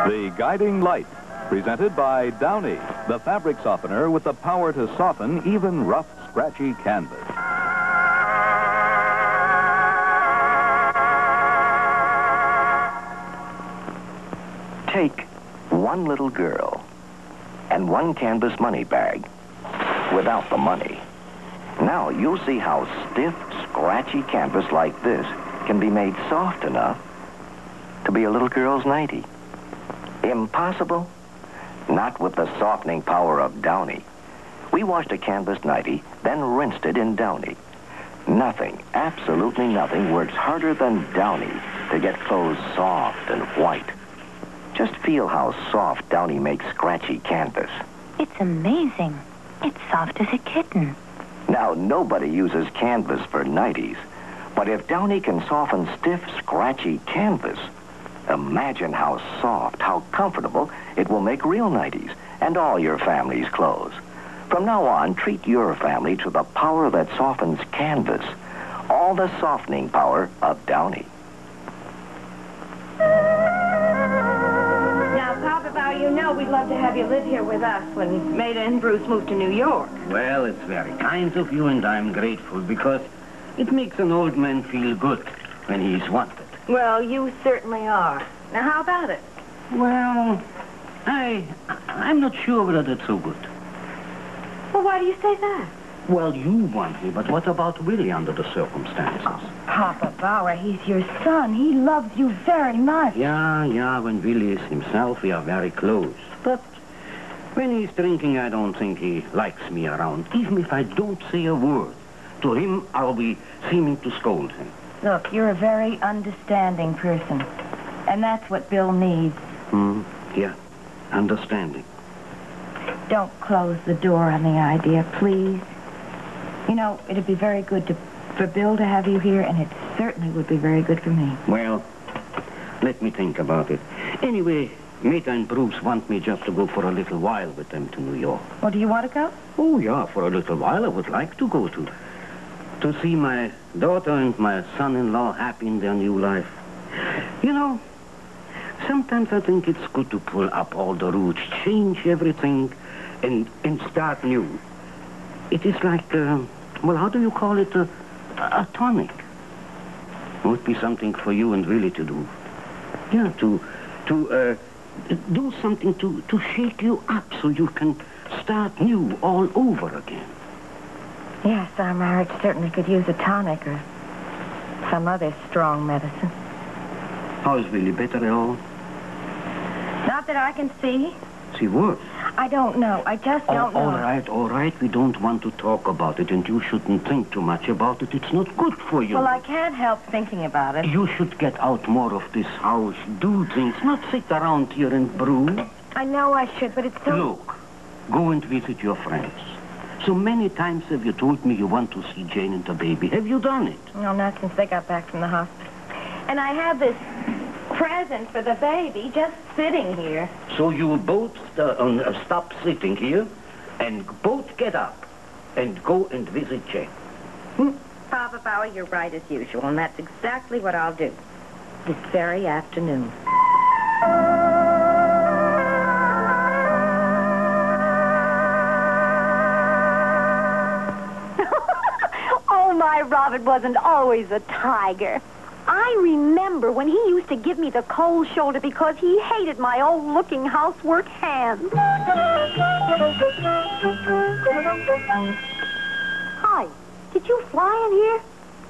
The Guiding Light, presented by Downey, the fabric softener with the power to soften even rough, scratchy canvas. Take one little girl and one canvas money bag without the money. Now you'll see how stiff, scratchy canvas like this can be made soft enough to be a little girl's nightie. Impossible? Not with the softening power of Downey. We washed a canvas nightie, then rinsed it in Downey. Nothing, absolutely nothing, works harder than Downey to get clothes soft and white. Just feel how soft Downey makes scratchy canvas. It's amazing. It's soft as a kitten. Now, nobody uses canvas for nighties, but if Downey can soften stiff, scratchy canvas, imagine how soft, how comfortable it will make real nighties and all your family's clothes. From now on, treat your family to the power that softens canvas, all the softening power of Downey. Now, Papa Bauer, you know we'd love to have you live here with us when Maida and Bruce move to New York. Well, it's very kind of you, and I'm grateful because it makes an old man feel good when he's wanted. Well, you certainly are. Now, how about it? Well, I'm not sure whether that's so good. Well, why do you say that? Well, you want me, but what about Willie under the circumstances? Papa Bauer, he's your son. He loves you very much. Yeah, when Willie is himself, we are very close. But when he's drinking, I don't think he likes me around. Even if I don't say a word to him, I'll be seeming to scold him. Look, you're a very understanding person. And that's what Bill needs. Yeah, understanding. Don't close the door on the idea, please. You know, it'd be very good for Bill to have you here, and it certainly would be very good for me. Well, let me think about it. Anyway, Maida and Bruce want me just to go for a little while with them to New York. Well, do you want to go? Oh, yeah, for a little while I would like to go to see my daughter and my son-in-law happy in their new life. You know, sometimes I think it's good to pull up all the roots, change everything, and start new. It is like, well, how do you call it? A tonic. It would be something for you and Willie to do. Yeah, to do something to shake you up so you can start new all over again. Yes, our marriage certainly could use a tonic or some other strong medicine. How is Willie, better at all? Not that I can see. See what? I don't know. I just don't know. All right. We don't want to talk about it, and you shouldn't think too much about it. It's not good for you. Well, I can't help thinking about it. You should get out more of this house, do things, not sit around here and brood. I know I should, but it's so... Look, go and visit your friends. So many times have you told me you want to see Jane and the baby. Have you done it? No, not since they got back from the hospital. And I have this present for the baby just sitting here. So you both stop sitting here and both get up and go and visit Jane. Papa Bauer, you're right as usual, and that's exactly what I'll do this very afternoon. Oh, my Robert wasn't always a tiger. I remember when he used to give me the cold shoulder because he hated my old-looking housework hands. Hi, did you fly in here?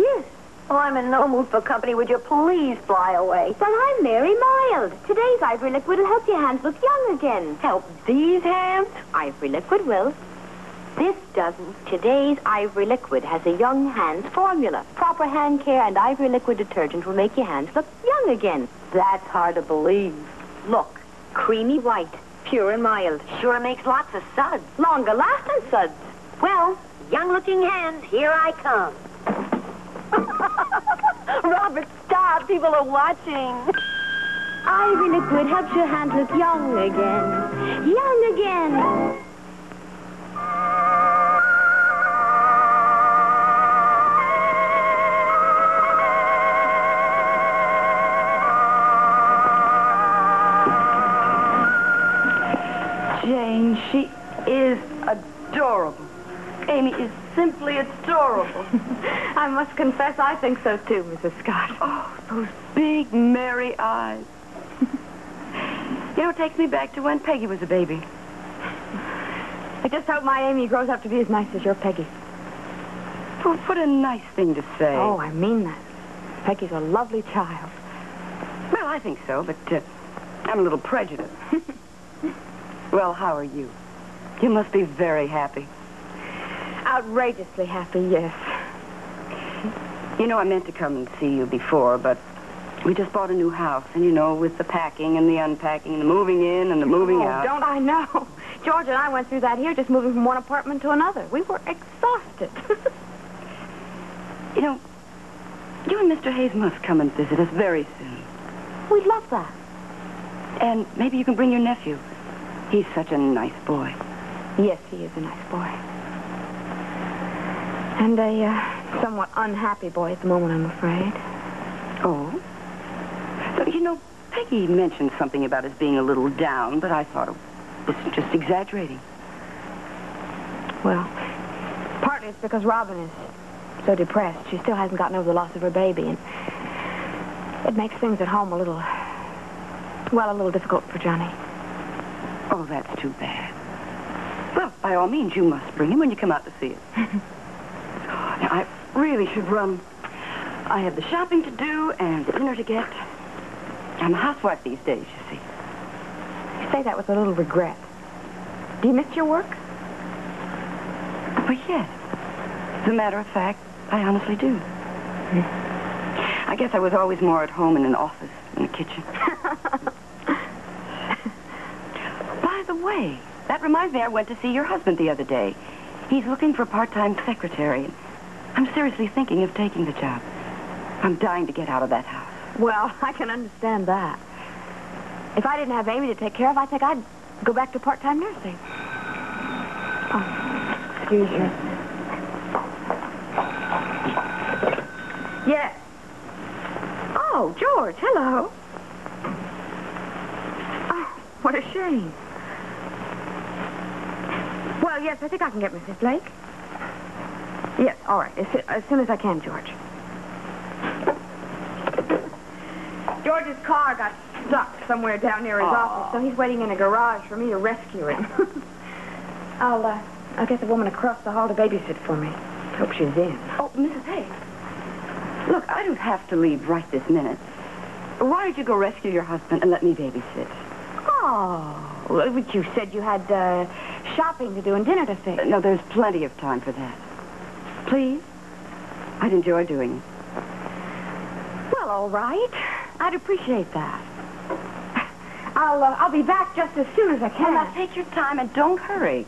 Yes. Oh, I'm in no mood for company. Would you please fly away? But I'm Mary Mild. Today's Ivory Liquid will help your hands look young again. Help these hands? Ivory Liquid will. This doesn't. Today's Ivory Liquid has a young hands formula. Proper hand care and Ivory Liquid detergent will make your hands look young again. That's hard to believe. Look, creamy white, pure and mild. Sure makes lots of suds. Longer-lasting suds. Well, young-looking hands, here I come. Robert, stop. People are watching. Ivory Liquid helps your hands look young again. Young again. Amy is simply adorable. I must confess, I think so too, Mrs. Scott. Oh, those big, merry eyes. You know, it takes me back to when Peggy was a baby. I just hope my Amy grows up to be as nice as your Peggy. Oh, what a nice thing to say. Oh, I mean that. Peggy's a lovely child. Well, I think so, but I'm a little prejudiced. Well, how are you? You must be very happy. Outrageously happy, yes. You know, I meant to come and see you before, but we just bought a new house, and you know, with the packing and the unpacking, and the moving in and the moving out. Don't I know? George and I went through that here, just moving from one apartment to another. We were exhausted. You know, you and Mr. Hayes must come and visit us very soon. We'd love that. And maybe you can bring your nephew. He's such a nice boy. Yes, he is a nice boy. And a somewhat unhappy boy at the moment, I'm afraid. Oh? So, you know, Peggy mentioned something about us being a little down, but I thought it was just exaggerating. Well, partly it's because Robin is so depressed. She still hasn't gotten over the loss of her baby, and it makes things at home a little difficult for Johnny. Oh, that's too bad. Well, by all means, you must bring him when you come out to see us. Now, I really should run. I have the shopping to do and the dinner to get. I'm a housewife these days, you see. You say that with a little regret. Do you miss your work? Well, yes. As a matter of fact, I honestly do. I guess I was always more at home in an office than a kitchen. By the way, that reminds me I went to see your husband the other day. He's looking for a part-time secretary. I'm seriously thinking of taking the job. I'm dying to get out of that house. Well, I can understand that. If I didn't have Amy to take care of, I think I'd go back to part-time nursing. Oh, excuse me. Yes. Oh, George, hello. Oh, what a shame. Well, yes, I think I can get Mrs. Blake. Yes, all right. As soon as I can, George. George's car got stuck somewhere down near his office, so he's waiting in a garage for me to rescue him. I'll get the woman across the hall to babysit for me. Hope she's in. Oh, Mrs. Hayes. Look, I don't have to leave right this minute. Why don't you go rescue your husband and let me babysit? Oh, but you said you had shopping to do and dinner to fix. No, there's plenty of time for that. Please? I'd enjoy doing it. Well, all right. I'd appreciate that. I'll be back just as soon as I can. Well, now take your time and don't hurry.